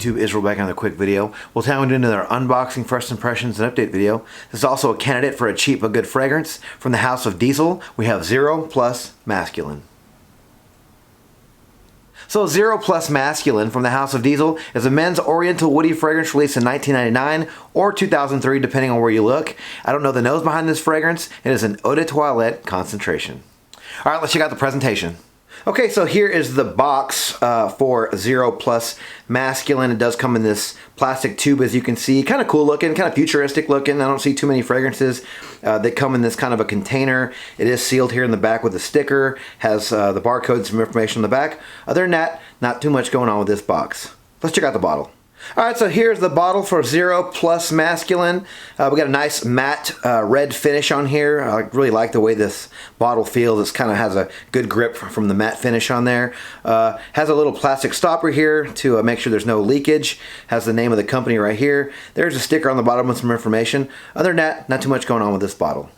YouTube? Israel back on another quick video. We'll time into our unboxing, first impressions, and update video. This is also a candidate for a cheap but good fragrance. From the house of Diesel, we have 0 Plus Masculine. So 0 Plus Masculine from the house of Diesel is a men's oriental woody fragrance released in 1999 or 2003 depending on where you look. I don't know the nose behind this fragrance. It is an eau de toilette concentration. Alright, let's check out the presentation. Okay, so here is the box for 0 Plus Masculine. It does come in this plastic tube, as you can see. Kind of cool looking, kind of futuristic looking. I don't see too many fragrances that come in this kind of a container. It is sealed here in the back with a sticker. Has the barcode, some information on the back. Other than that, not too much going on with this box. Let's check out the bottle. Alright, so here's the bottle for 0 Plus Masculine. We got a nice matte red finish on here. I really like the way this bottle feels. It kind of has a good grip from the matte finish on there. Has a little plastic stopper here to make sure there's no leakage. Has the name of the company right here. There's a sticker on the bottom with some information. Other than that, not too much going on with this bottle.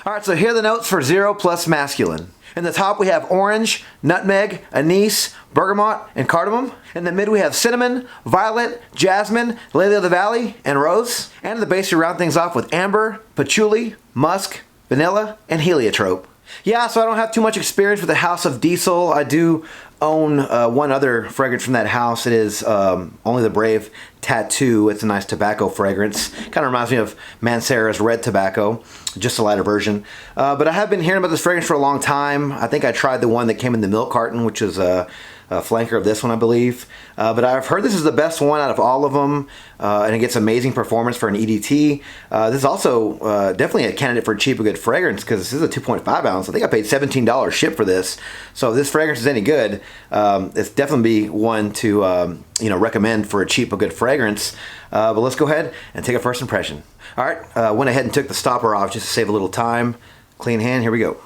Alright, so here are the notes for 0 Plus Masculine. In the top we have orange, nutmeg, anise, bergamot, and cardamom. In the mid we have cinnamon, violet, jasmine, lily of the valley, and rose. And in the base we round things off with amber, patchouli, musk, vanilla, and heliotrope. Yeah, so I don't have too much experience with the House of Diesel. I do own one other fragrance from that house. It is Only the Brave Tattoo. It's a nice tobacco fragrance. Kind of reminds me of Mancera's Red Tobacco, just a lighter version. But I have been hearing about this fragrance for a long time. I think I tried the one that came in the milk carton, which is a flanker of this one, I believe. But I've heard this is the best one out of all of them, and it gets amazing performance for an EDT. This is also definitely a candidate for a cheap or good fragrance because this is a 2.5 ounce. I think I paid $17 ship for this. So if this fragrance is any good, it's definitely one to recommend for a cheap or good fragrance. But let's go ahead and take a first impression. All right, went ahead and took the stopper off just to save a little time. Clean hand, here we go.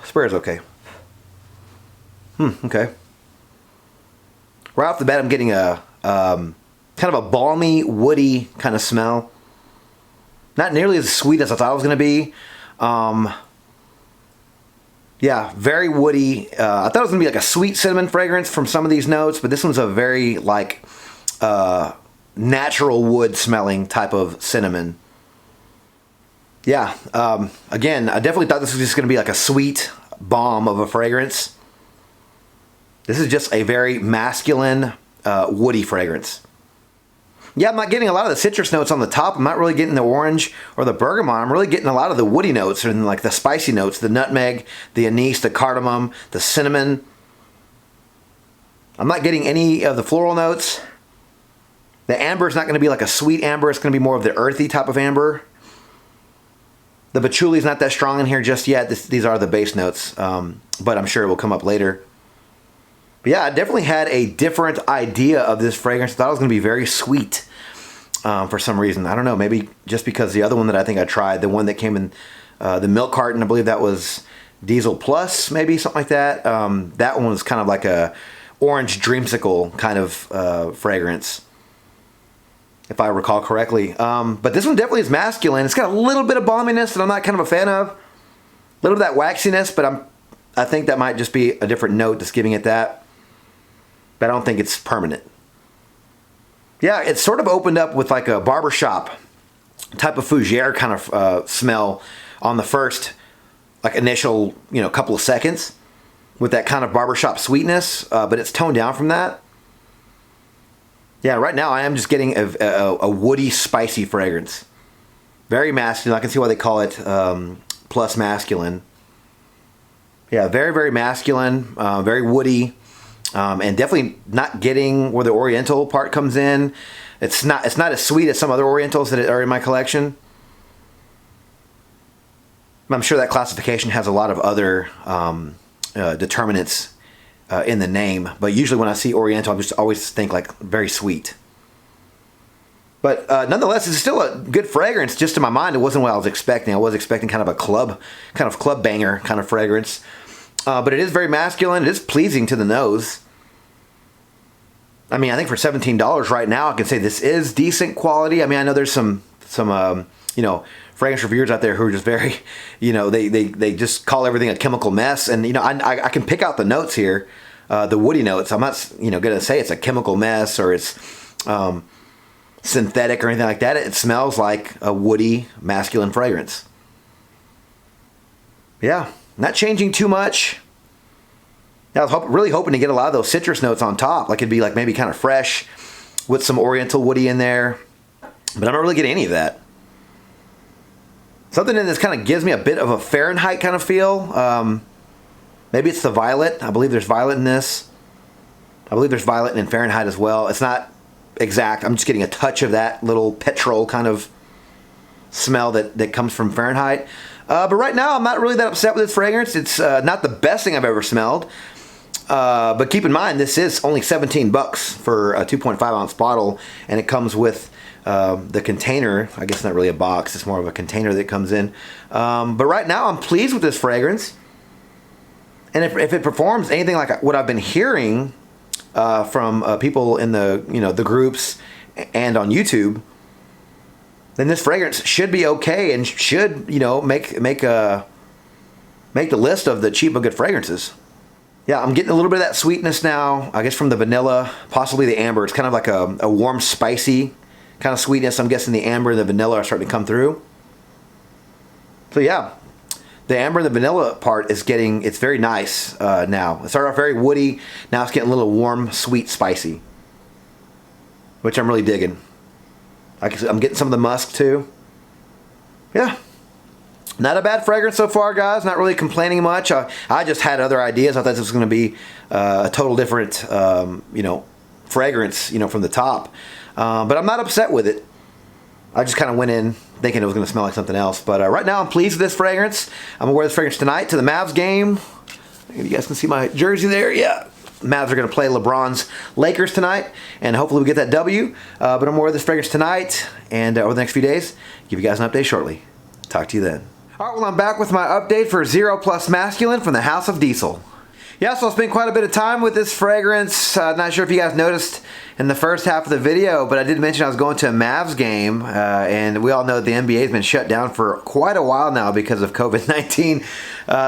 Spray is okay. Okay. Right off the bat, I'm getting a kind of a balmy, woody kind of smell. Not nearly as sweet as I thought it was going to be. Yeah, very woody. I thought it was going to be like a sweet cinnamon fragrance from some of these notes, but this one's a very like natural wood smelling type of cinnamon. Yeah, again, I definitely thought this was just going to be like a sweet bomb of a fragrance. This is just a very masculine, woody fragrance. Yeah, I'm not getting a lot of the citrus notes on the top. I'm not really getting the orange or the bergamot. I'm really getting a lot of the woody notes and like the spicy notes, the nutmeg, the anise, the cardamom, the cinnamon. I'm not getting any of the floral notes. The amber is not going to be like a sweet amber. It's going to be more of the earthy type of amber. The patchouli is not that strong in here just yet. These are the base notes, but I'm sure it will come up later. But yeah, I definitely had a different idea of this fragrance. I thought it was going to be very sweet for some reason. I don't know, maybe just because the other one that I think I tried, the one that came in the milk carton, I believe that was Diesel Plus, maybe something like that. That one was kind of like a orange dreamsicle kind of fragrance, if I recall correctly. But this one definitely is masculine. It's got a little bit of balminess that I'm not kind of a fan of. A little bit of that waxiness, but I think that might just be a different note that's giving it that. But I don't think it's permanent. Yeah, it's sort of opened up with like a barbershop type of fougere kind of smell on the first like initial couple of seconds with that kind of barbershop sweetness, but it's toned down from that. Yeah, right now I am just getting a woody, spicy fragrance. Very masculine. I can see why they call it Plus Masculine. Yeah, very, very masculine, very woody, and definitely not getting where the oriental part comes in. It's not as sweet as some other orientals that are in my collection. I'm sure that classification has a lot of other determinants in the name, but usually when I see oriental, I just always think like very sweet. But nonetheless, it's still a good fragrance. Just in my mind, it wasn't what I was expecting. I was expecting kind of a club banger kind of fragrance. But it is very masculine. It is pleasing to the nose. I mean, I think for $17 right now, I can say this is decent quality. I mean, I know there's some fragrance reviewers out there who are just very, they just call everything a chemical mess. And, I can pick out the notes here. the woody notes. I'm not, going to say it's a chemical mess or it's synthetic or anything like that. It smells like a woody masculine fragrance. Yeah, not changing too much. I was really hoping to get a lot of those citrus notes on top. Like it'd be like maybe kind of fresh with some oriental woody in there. But I'm not really getting any of that. Something in this kind of gives me a bit of a Fahrenheit kind of feel. Maybe it's the violet. I believe there's violet in this. I believe there's violet in Fahrenheit as well. It's not exact. I'm just getting a touch of that little petrol kind of smell that comes from Fahrenheit. But right now, I'm not really that upset with this fragrance. It's not the best thing I've ever smelled. But keep in mind, this is only $17 for a 2.5 ounce bottle, and it comes with the container. I guess not really a box, it's more of a container that comes in. But right now I'm pleased with this fragrance. And if it performs anything like what I've been hearing from people in the groups and on YouTube, then this fragrance should be okay and should make the list of the cheap but good fragrances. Yeah, I'm getting a little bit of that sweetness now, I guess from the vanilla, possibly the amber. It's kind of like a warm, spicy kind of sweetness. I'm guessing the amber and the vanilla are starting to come through. So yeah, the amber and the vanilla part is it's very nice now. It started off very woody, now it's getting a little warm, sweet, spicy, which I'm really digging. I'm getting some of the musk too. Yeah. Not a bad fragrance so far, guys. Not really complaining much. I just had other ideas. I thought this was going to be a total different, fragrance, from the top. But I'm not upset with it. I just kind of went in thinking it was going to smell like something else. But right now, I'm pleased with this fragrance. I'm going to wear this fragrance tonight to the Mavs game. You guys can see my jersey there. Yeah. Mavs are going to play LeBron's Lakers tonight, and hopefully we get that W. But I'm going to wear this fragrance tonight, and over the next few days, give you guys an update shortly. Talk to you then. All right, well, I'm back with my update for Zero Plus Masculine from the House of Diesel. Yeah, so I spent quite a bit of time with this fragrance. Not sure if you guys noticed in the first half of the video, but I did mention I was going to a Mavs game, and we all know the NBA has been shut down for quite a while now because of COVID-19.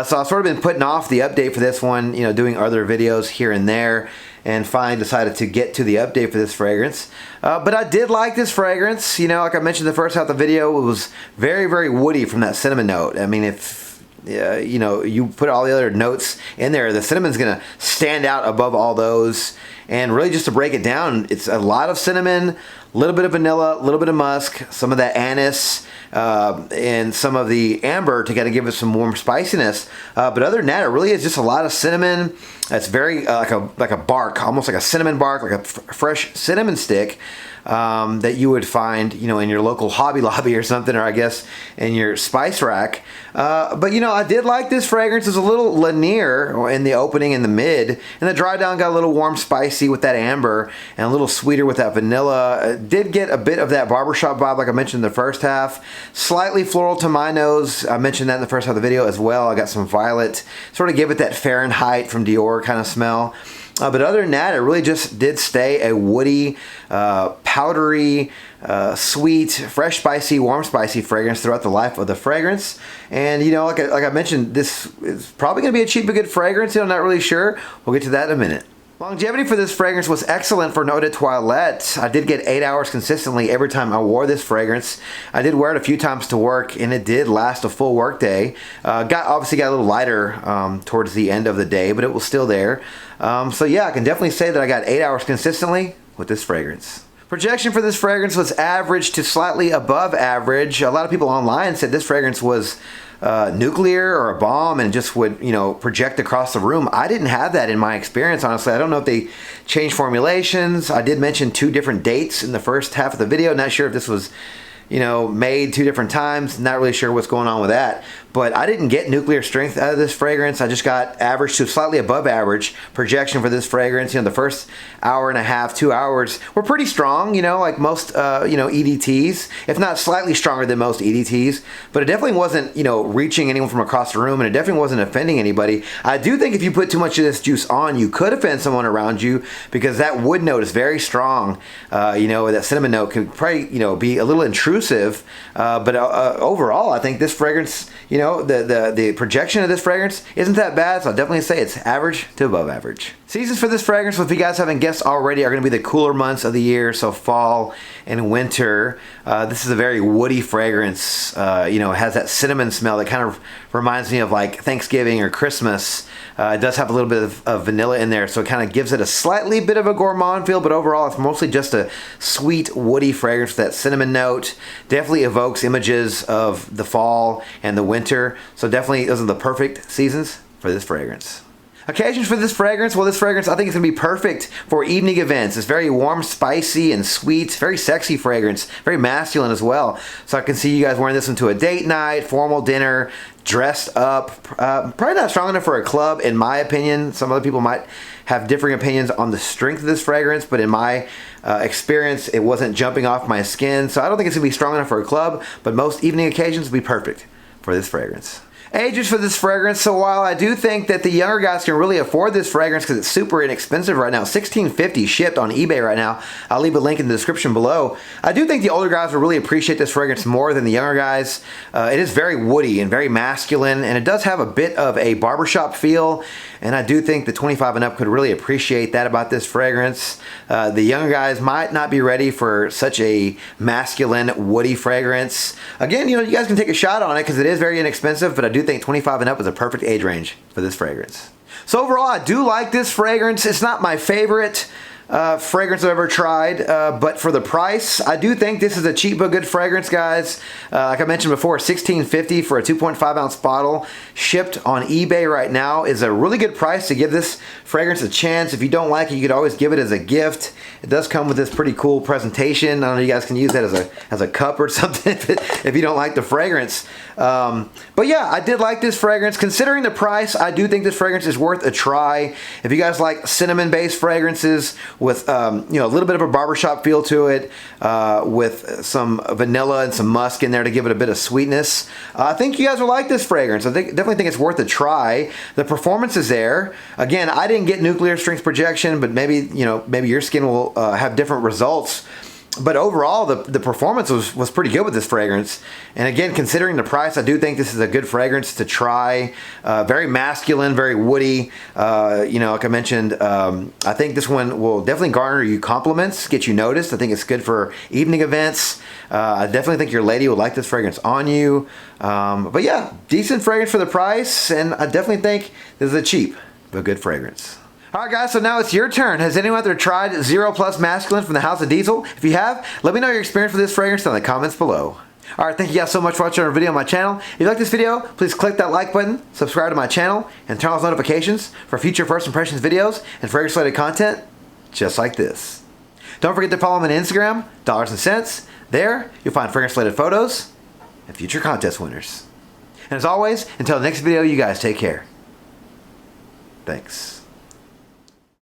So I've sort of been putting off the update for this one, doing other videos here and there, and finally decided to get to the update for this fragrance. But I did like this fragrance. Like I mentioned in the first half of the video, it was very, very woody from that cinnamon note. I mean, if you put all the other notes in there, the cinnamon's gonna stand out above all those. And really, just to break it down, it's a lot of cinnamon, a little bit of vanilla, a little bit of musk, some of that anise, and some of the amber to kind of give it some warm spiciness. But other than that, it really is just a lot of cinnamon. It's very like a bark, almost like a cinnamon bark, like a fresh cinnamon stick that you would find, in your local Hobby Lobby or something, or I guess in your spice rack. But I did like this fragrance. It's a little linear in the opening and the mid, and the dry down got a little warm, spicy with that amber, and a little sweeter with that vanilla. It did get a bit of that barbershop vibe, like I mentioned in the first half. Slightly floral to my nose. I mentioned that in the first half of the video as well. I got some violet, sort of give it that Fahrenheit from Dior kind of smell. But other than that, it really just did stay a woody, powdery, sweet, fresh, spicy, warm, spicy fragrance throughout the life of the fragrance. And, like I mentioned, this is probably going to be a cheap but good fragrance. I'm not really sure. We'll get to that in a minute. Longevity for this fragrance was excellent for an eau de toilette. I did get 8 hours consistently every time I wore this fragrance. I did wear it a few times to work, and it did last a full work day. Obviously got a little lighter towards the end of the day, but it was still there. So yeah, I can definitely say that I got 8 hours consistently with this fragrance. Projection for this fragrance was average to slightly above average. A lot of people online said this fragrance was nuclear or a bomb and just would project across the room. I didn't have that in my experience, honestly. I don't know if they changed formulations. I did mention 2 different dates in the first half of the video. Not sure if this was made 2 different times. Not really sure what's going on with that. But I didn't get nuclear strength out of this fragrance. I just got average to slightly above average projection for this fragrance. The first hour and a half, 2 hours were pretty strong, like most, EDTs, if not slightly stronger than most EDTs. But it definitely wasn't, reaching anyone from across the room, and it definitely wasn't offending anybody. I do think if you put too much of this juice on, you could offend someone around you, because that wood note is very strong. That cinnamon note could probably, be a little intrusive. But overall, I think this fragrance, the projection of this fragrance isn't that bad, so I'll definitely say it's average to above average. Seasons for this fragrance, well, if you guys haven't guessed already, are going to be the cooler months of the year, so fall and winter. This is a very woody fragrance. It has that cinnamon smell that kind of reminds me of like Thanksgiving or Christmas. It does have a little bit of vanilla in there, so it kind of gives it a slightly bit of a gourmand feel, but overall it's mostly just a sweet, woody fragrance with that cinnamon note. Definitely evokes images of the fall and the winter, so definitely those are the perfect seasons for this fragrance. Occasions for this fragrance, well, this fragrance I think is going to be perfect for evening events. It's very warm, spicy, and sweet. Very sexy fragrance, very masculine as well. So I can see you guys wearing this into a date night, formal dinner, dressed up. Probably not strong enough for a club, in my opinion. Some other people might have differing opinions on the strength of this fragrance, but in my experience, it wasn't jumping off my skin. So I don't think it's going to be strong enough for a club, but most evening occasions will be perfect for this fragrance. Ages for this fragrance, so while I do think that the younger guys can really afford this fragrance because it's super inexpensive right now, $16.50 shipped on eBay right now. I'll leave a link in the description below. I do think the older guys will really appreciate this fragrance more than the younger guys. It is very woody and very masculine, and it does have a bit of a barbershop feel, and I do think the 25 and up could really appreciate that about this fragrance. The younger guys might not be ready for such a masculine, woody fragrance. Again, you guys can take a shot on it because it is very inexpensive, but I do think 25 and up is a perfect age range for this fragrance. So overall, I do like this fragrance. It's not my favorite fragrance I've ever tried, but for the price, I do think this is a cheap but good fragrance, guys. Like I mentioned before, $16.50 for a 2.5 ounce bottle shipped on eBay right now is a really good price to give this fragrance a chance. If you don't like it, you could always give it as a gift. It does come with this pretty cool presentation. I don't know if you guys can use that as a cup or something if you don't like the fragrance. But yeah, I did like this fragrance. Considering the price, I do think this fragrance is worth a try. If you guys like cinnamon-based fragrances with a little bit of a barbershop feel to it, with some vanilla and some musk in there to give it a bit of sweetness, I think you guys will like this fragrance. I definitely think it's worth a try. The performance is there. Again, I didn't get nuclear strength projection, but maybe your skin will have different results. But overall, the performance was pretty good with this fragrance. And again, considering the price, I do think this is a good fragrance to try. Very masculine, very woody. Like I mentioned, I think this one will definitely garner you compliments, get you noticed. I think it's good for evening events. I definitely think your lady would like this fragrance on you. But yeah, decent fragrance for the price. And I definitely think this is a cheap but good fragrance. Alright guys, so now it's your turn. Has anyone out there tried Zero Plus Masculine from the House of Diesel? If you have, let me know your experience with this fragrance in the comments below. Alright, thank you guys so much for watching our video on my channel. If you like this video, please click that like button, subscribe to my channel, and turn on those notifications for future first impressions videos and fragrance related content just like this. Don't forget to follow me on Instagram, Dollars and Cents. There, you'll find fragrance related photos and future contest winners. And as always, until the next video, you guys take care. Thanks.